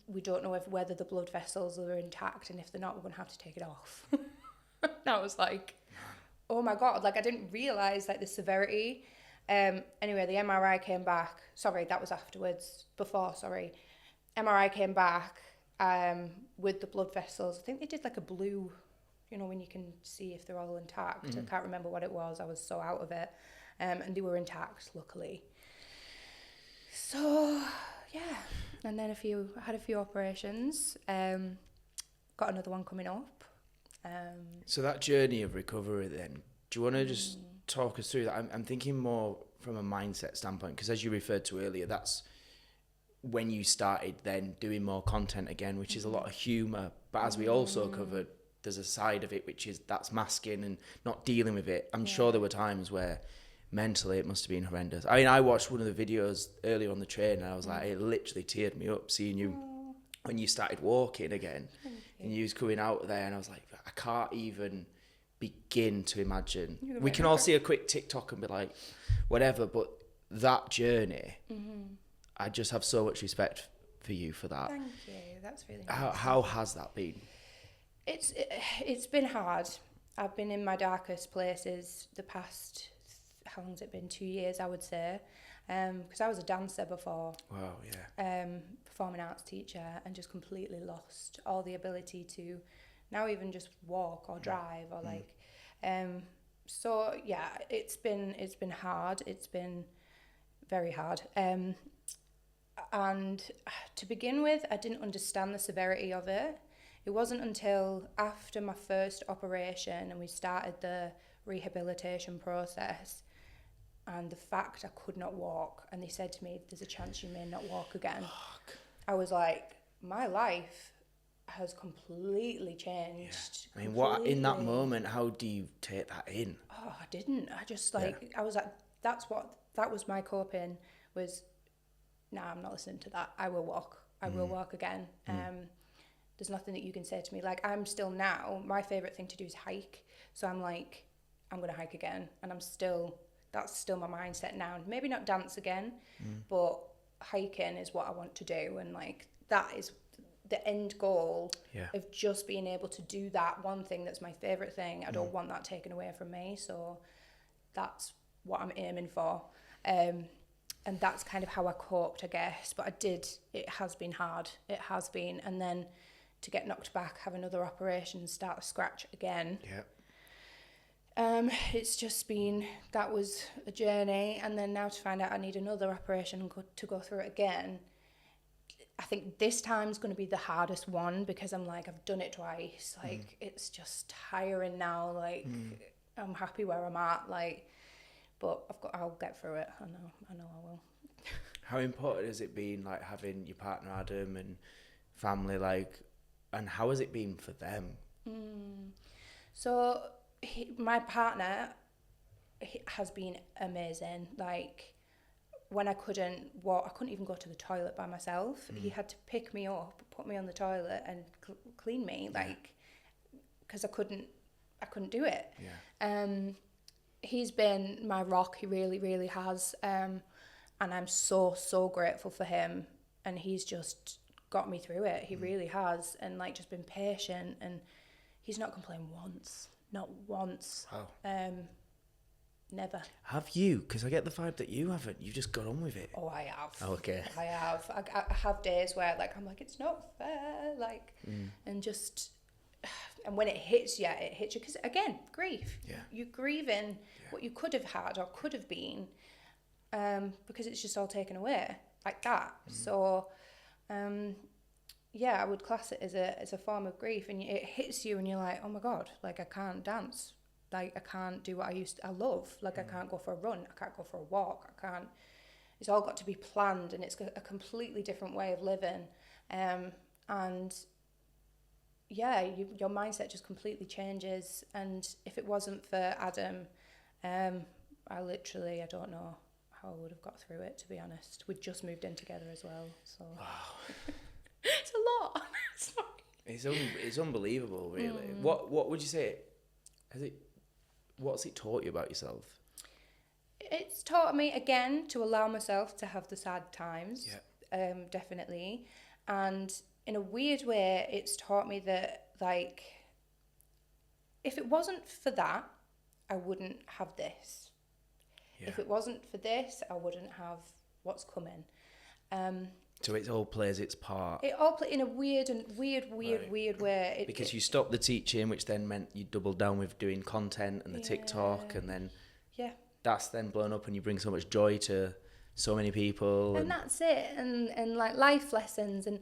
we don't know whether the blood vessels are intact, and if they're not, we're going to have to take it off." And I was like, oh my God, like I didn't realise like the severity. Anyway, the MRI came back. Sorry, that was afterwards. MRI came back with the blood vessels. I think they did like a blue, you know, when you can see if they're all intact. I can't remember what it was. I was so out of it. And they were intact, luckily. So, yeah. And then I had a few operations. Got another one coming up. So that journey of recovery then, do you want to just talk us through that? I'm thinking more from a mindset standpoint, because as you referred to earlier, that's when you started then doing more content again, which is a lot of humour. But as we also covered, there's a side of it which is that's masking and not dealing with it. I'm sure there were times where mentally it must have been horrendous. I mean, I watched one of the videos earlier on the train and I was like, it literally teared me up seeing you when you started walking again and you was coming out there, and I was like, I can't even begin to imagine. We can all see a quick TikTok and be like, whatever, but that journey, I just have so much respect for you for that. Thank you. That's really nice. How has that been? It's been hard. I've been in my darkest places the past, how long's it been? 2 years, I would say. Because I was a dancer before. Wow, yeah. Performing arts teacher, and just completely lost all the ability to now even just walk or drive or like. So yeah, it's been hard. It's been very hard. And to begin with, I didn't understand the severity of it. It wasn't until after my first operation and we started the rehabilitation process, and the fact I could not walk, and they said to me, "There's a chance you may not walk again." Fuck. I was like, my life has completely changed. Yeah. I mean, what in that moment, how do you take that in? Oh, I didn't. I just like, I was like, that was my coping was, nah, I'm not listening to that. I will walk. I will walk again. There's nothing that you can say to me. Like, I'm still now, my favourite thing to do is hike. So I'm like, I'm going to hike again. And that's still my mindset now. Maybe not dance again, but hiking is what I want to do. And like, that is the end goal of just being able to do that one thing that's my favourite thing. I don't want that taken away from me. So that's what I'm aiming for. and that's kind of how I coped, I guess. But it has been hard. It has been. And then to get knocked back, have another operation, start scratch again. Yeah. It's just been, that was a journey. And then now to find out I need another operation to go through it again. I think this time's going to be the hardest one because I'm like, I've done it twice. Like, it's just tiring now. Like, I'm happy where I'm at. Like, but I'll get through it. I know I will. How important has it been, like, having your partner Adam and family, like, and how has it been for them? So my partner has been amazing. Like, when I couldn't walk, I couldn't even go to the toilet by myself. He had to pick me up, put me on the toilet and clean me, like, because I couldn't do it. He's been my rock. He really, really has. And I'm so grateful for him. And he's just got me through it. He really has. And like, just been patient, and he's not complained once. Not once. Wow. Never. Have you? Because I get the vibe that you haven't. You've just got on with it. Oh, I have. Oh, okay. I have. I have days where, like, I'm like, it's not fair. Like, and just, and when it hits you, because, again, grief. Yeah. You're grieving what you could have had or could have been, because it's just all taken away like that. So, I would class it as a form of grief, and it hits you, and you're like, oh my God, like, I can't dance. Like, I can't do what I love. Like, I can't go for a run. I can't go for a walk. I can't. It's all got to be planned, and it's a completely different way of living. Your mindset just completely changes. And if it wasn't for Adam, I don't know how I would have got through it, to be honest. We'd just moved in together as well. So it's a lot. It's unbelievable, really. What would you say? What's it taught you about yourself? It's taught me, again, to allow myself to have the sad times. Definitely. And in a weird way, it's taught me that, like, if it wasn't for that, I wouldn't have this. If it wasn't for this, I wouldn't have what's coming. So it all plays its part. It all plays in a weird way. Because you stopped the teaching, which then meant you doubled down with doing content and the TikTok, and then that's then blown up, and you bring so much joy to so many people. And that's it. And like, life lessons. And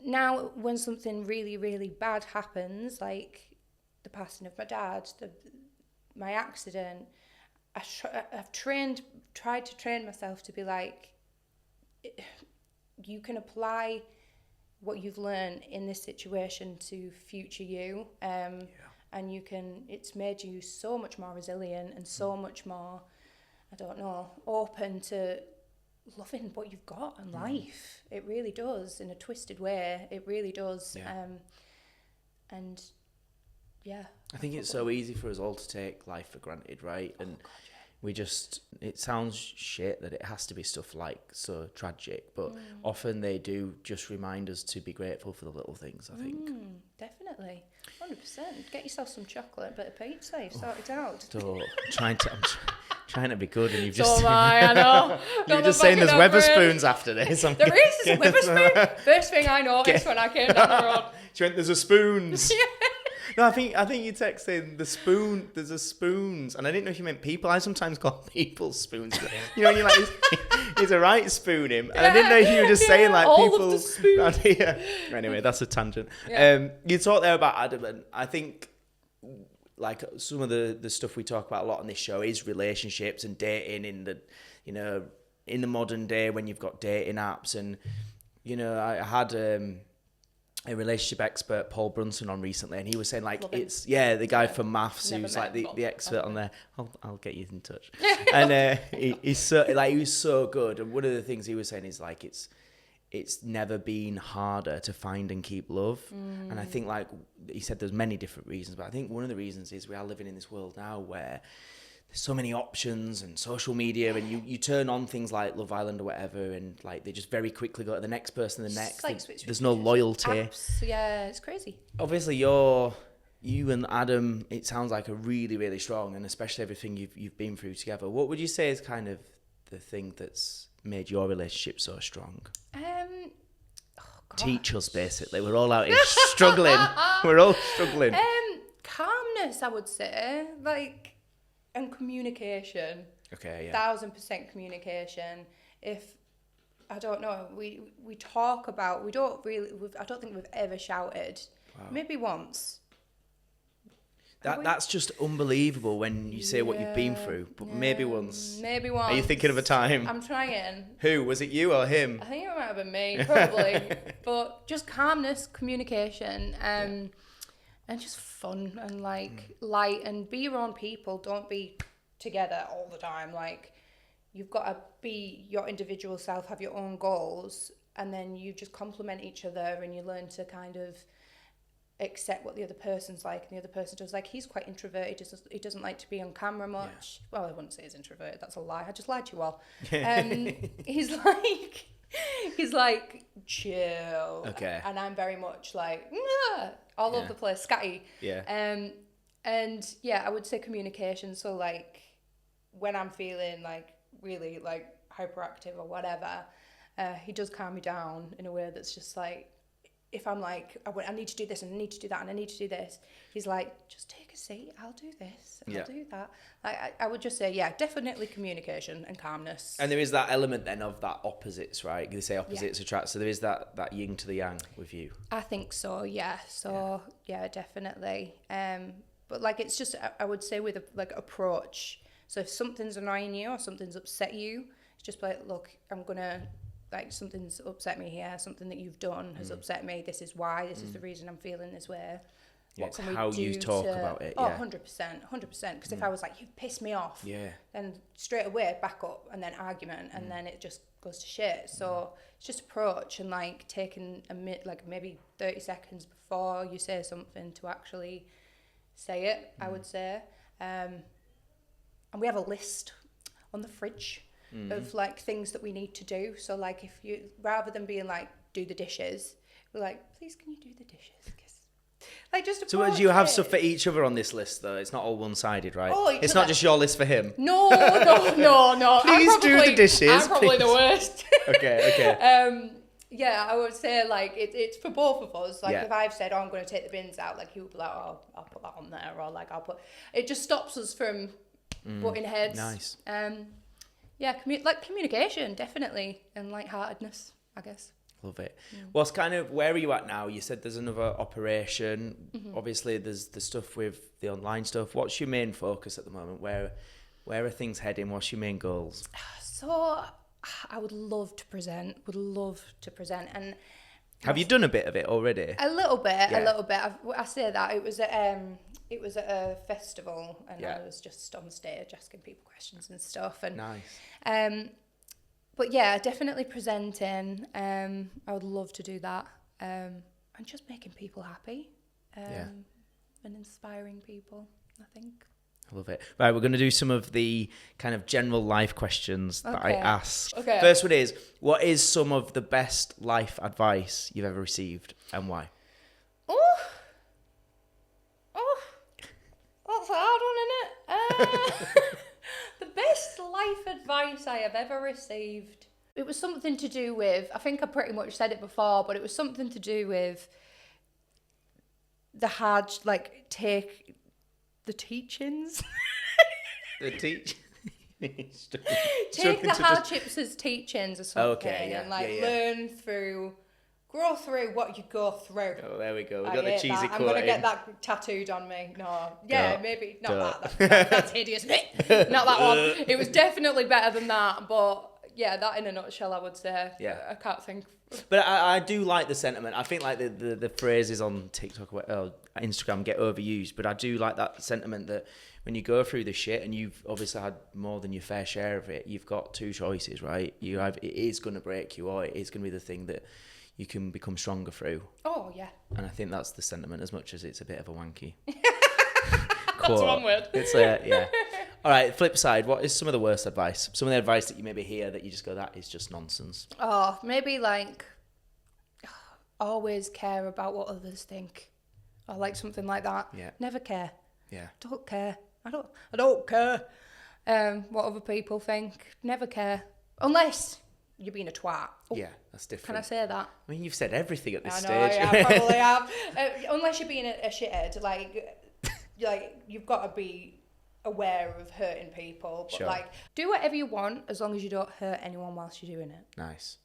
now when something really, really bad happens, like the passing of my dad, my accident, I've tried to train myself to be like, you can apply what you've learned in this situation to future you, and it's made you so much more resilient and so much more, open to loving what you've got in life. It really does, in a twisted way. It really does. I think it's so easy for us all to take life for granted, right? And it sounds shit that it has to be stuff like so tragic, but often they do just remind us to be grateful for the little things, I think. Definitely. 100%. Get yourself some chocolate, a bit of peach safe, sort it out. So I'm trying to be good, and you've So just... am I know. You're just saying there's Weatherspoons after this. There's a Weatherspoon. First thing I noticed when I came down the road. She went, there's a spoons. Yeah. No, I think you texted there's a spoons, and I didn't know if you meant people. I sometimes call people spoons. You know, and you're like, he's a right spoon him, and I didn't know if you were just saying like all people. Of the spoons. Around here. Anyway, that's a tangent. You talked there about Adam, and I think like some of the stuff we talk about a lot on this show is relationships and dating in the modern day when you've got dating apps, and I had a relationship expert, Paul Brunson, on recently, and he was saying like the guy from maths who's like the expert on there. I'll get you in touch. And he's so like, he was so good. And one of the things he was saying is like it's never been harder to find and keep love. And I think, like he said, there's many different reasons, but I think one of the reasons is we are living in this world now where there's so many options and social media, and you turn on things like Love Island or whatever, and like they just very quickly go to the next person, the next. Like there's no loyalty. Apps. Yeah, it's crazy. Obviously, you and Adam, it sounds like, are really, really strong, and especially everything you've been through together. What would you say is kind of the thing that's made your relationship so strong? Gosh. Teach us, basically. We're all out here struggling. We're all struggling. Calmness, I would say, and communication. Okay, yeah. 1000% communication. If I don't know, we talk about. I don't think we've ever shouted. Wow. Maybe once. That's just unbelievable when you say what you've been through. But maybe once. Maybe once. Are you thinking of a time? I'm trying. Who? Was it you or him? I think it might have been me, probably. But just calmness, communication, and just fun and light, and be your own people. Don't be together all the time. You've got to be your individual self, have your own goals, and then you just complement each other, and you learn to kind of accept what the other person's like, and the other person does. He's quite introverted. He doesn't like to be on camera much. Yeah. Well, I wouldn't say he's introverted. That's a lie. I just lied to you all. He's chill. Okay. And I'm very much all over the place, scatty. Yeah. And yeah, I would say communication. So when I'm feeling really hyperactive or whatever, he does calm me down in a way that's just if I'm I need to do this and I need to do that and I need to do this, he's just take a seat, I'll do this, I'll do that. I would just say, definitely communication and calmness. And there is that element then of that opposites, right? They say opposites attract, so there is that yin to the yang with you. I think so, yeah. So, yeah definitely. But it's just, I would say with approach. So if something's annoying you or something's upset you, it's just look, I'm going to, something's upset me here, something that you've done has upset me, this is why, this is the reason I'm feeling this way. What can we do? How you talk about it, 100%, because if I was you've pissed me off, then straight away back up and then argument, and then it just goes to shit. So it's just approach and taking a maybe 30 seconds before you say something to actually say it, I would say. And we have a list on the fridge of things that we need to do. So if you, rather than being do the dishes, we're please can you do the dishes? Just so do you have stuff for each other on this list though? It's not all one-sided, right? It's not just your list for him. No. Please do the dishes. I'm probably the worst. Okay. Yeah, I would say it's for both of us. If I've said, I'm going to take the bins out, he would be I'll put that on there, or I'll put. It just stops us from butting heads. Nice. Yeah, communication definitely, and lightheartedness, I guess. Love it. What's where are you at now? You said there's another operation. Obviously, there's the stuff with the online stuff. What's your main focus at the moment? Where are things heading? What's your main goals? So, I would love to present. And have you done a bit of it already? A little bit. I say that it was at a festival, and I was just on stage asking people questions and stuff. And nice. But yeah, definitely presenting. I would love to do that. And just making people happy. And inspiring people, I think. I love it. Right, we're going to do some of the kind of general life questions that I ask. Okay. First one is, what is some of the best life advice you've ever received and why? That's a hard one, isn't it? The best life advice I have ever received. It was something to do with, I think I pretty much said it before, but it was something to do with the hard, take the teachings. Take the hardships as teachings or something. Okay, yeah. Learn through, grow through what you go through. Oh, there we go. We got the cheesy quote. I'm going to get that tattooed on me. No. Yeah, maybe. Not that. That's hideous. Not that one. It was definitely better than that. But yeah, that in a nutshell, I would say. Yeah. I can't think. But I do like the sentiment. I think the phrases on TikTok or Instagram get overused. But I do like that sentiment that when you go through the shit and you've obviously had more than your fair share of it, you've got two choices, right? It is going to break you, or it is going to be the thing that you can become stronger through. Oh, yeah. And I think that's the sentiment, as much as it's a bit of a wanky quote. That's one word. It's yeah. All right, flip side, what is some of the worst advice? Some of the advice that you maybe hear that you just go, that is just nonsense. Oh, maybe always care about what others think. Or something like that. Yeah. Never care. Yeah. Don't care. I don't care what other people think. Never care. Unless you're being a twat. Oh, Yeah, that's different. can I say that? I mean, you've said everything at this I know, stage. yeah, I probably have. Unless you're being a shithead, like you've got to be aware of hurting people. But Sure. like, do whatever you want as long as you don't hurt anyone whilst you're doing it. Nice.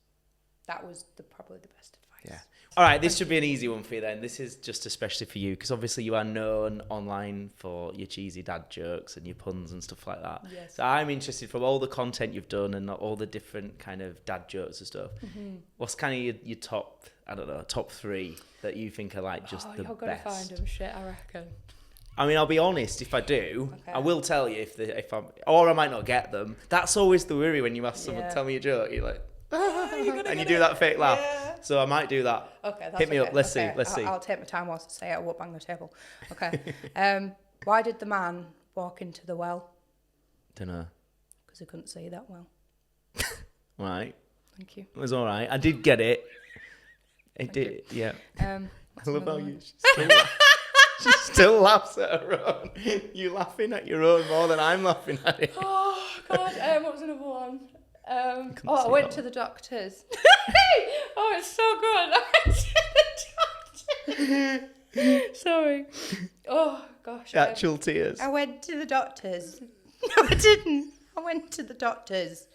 That was probably the best advice. Yeah. All right, this should be an easy one for you then. This is just especially for you because obviously you are known online for your cheesy dad jokes and your puns and stuff like that. Yes. So I'm interested from all the content you've done and all the different kind of dad jokes and stuff. Mm-hmm. What's kind of your top, I don't know, top 3 that you think are like just the you're gonna best? find them shit, I reckon. I mean, I'll be honest. If I do, Okay. I will tell you if I'm, or I might not get them. That's always the worry when you ask someone Yeah. to tell me a joke. You're like, and you get do that fake laugh. Yeah. So I might do that. Okay, that's Hit me okay. up. Let's see. Okay, Let's see. I'll take my time whilst I say it. I won't bang the table. Okay. Why did the man walk into the well? Don't know. Because he couldn't see that well. Right. Thank you. It was all right. I did get it. It did. Yeah. What's I love how another you one? she still laughs at her own. You laughing at your own more than I'm laughing at it. Oh God! What was another one? I see went that to the doctors. Oh, it's so good. I went to the doctors. Sorry. Oh gosh. Actual tears. I went to the doctors. No, I didn't. I went to the doctors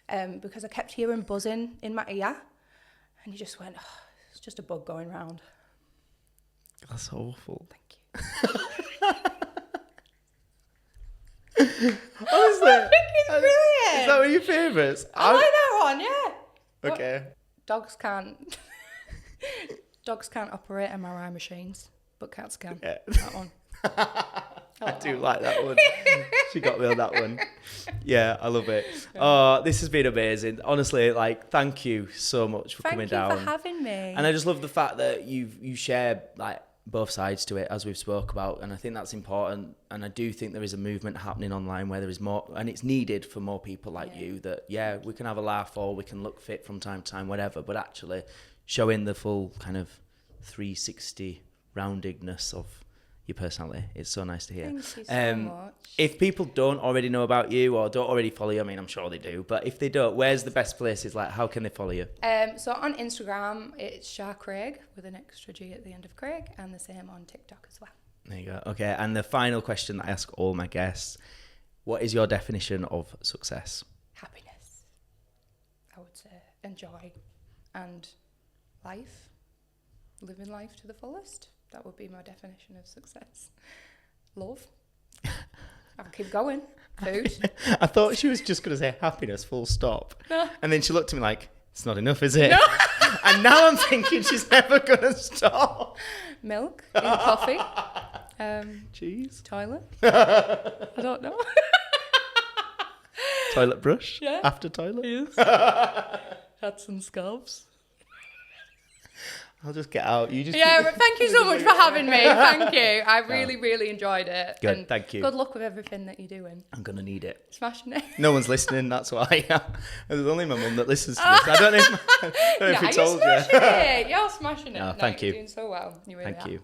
because I kept hearing buzzing in my ear, and he just went, oh, "It's just a bug going round." That's awful. Thank you. Honestly, It's brilliant. is that one of your favourites? I like that one. Yeah. Okay. Dogs can't. Dogs can't operate MRI machines, but cats can. Yeah. That one. I do like that one. She got me on that one. Yeah, I love it. Oh, this has been amazing. Honestly, like, thank you so much for coming down. Thank you for having me. And I just love the fact that you share like both sides to it, as we've spoke about, and I think that's important. And I do think there is a movement happening online where there is more, and it's needed for more people like you. That we can have a laugh or we can look fit from time to time, whatever. But actually, showing the full kind of 360 roundedness of your personality. It's so nice to hear. Thank you so much. If people don't already know about you or don't already follow you, I mean, I'm sure they do, but if they don't, where's the best places? Like, how can they follow you? So on Instagram, it's Shah Craig with an extra G at the end of Craig, and the same on TikTok as well. There you go. Okay, and the final question that I ask all my guests, what is your definition of success? Happiness, I would say. Enjoy and life, living life to the fullest. That would be my definition of success. Love. I'll keep going. Food. I thought she was just going to say happiness, full stop. No. And then she looked at me like, it's not enough, is it? No. And now I'm thinking she's never going to stop. Milk in coffee. Cheese. Toilet. I don't know. Toilet brush? Yeah. After toilet? Yes. Had some scarves. I'll just get out. You just Yeah, but thank you so much for having me. Thank you. I really, really enjoyed it. Good, And thank you. Good luck with everything that you're doing. I'm going to need it. Smashing it. No one's listening, that's why. There's only my mum that listens to this. I don't know if we You're told you. smashing it. You're smashing it. No, No, thank you're you. doing so well. You really Thank are. you.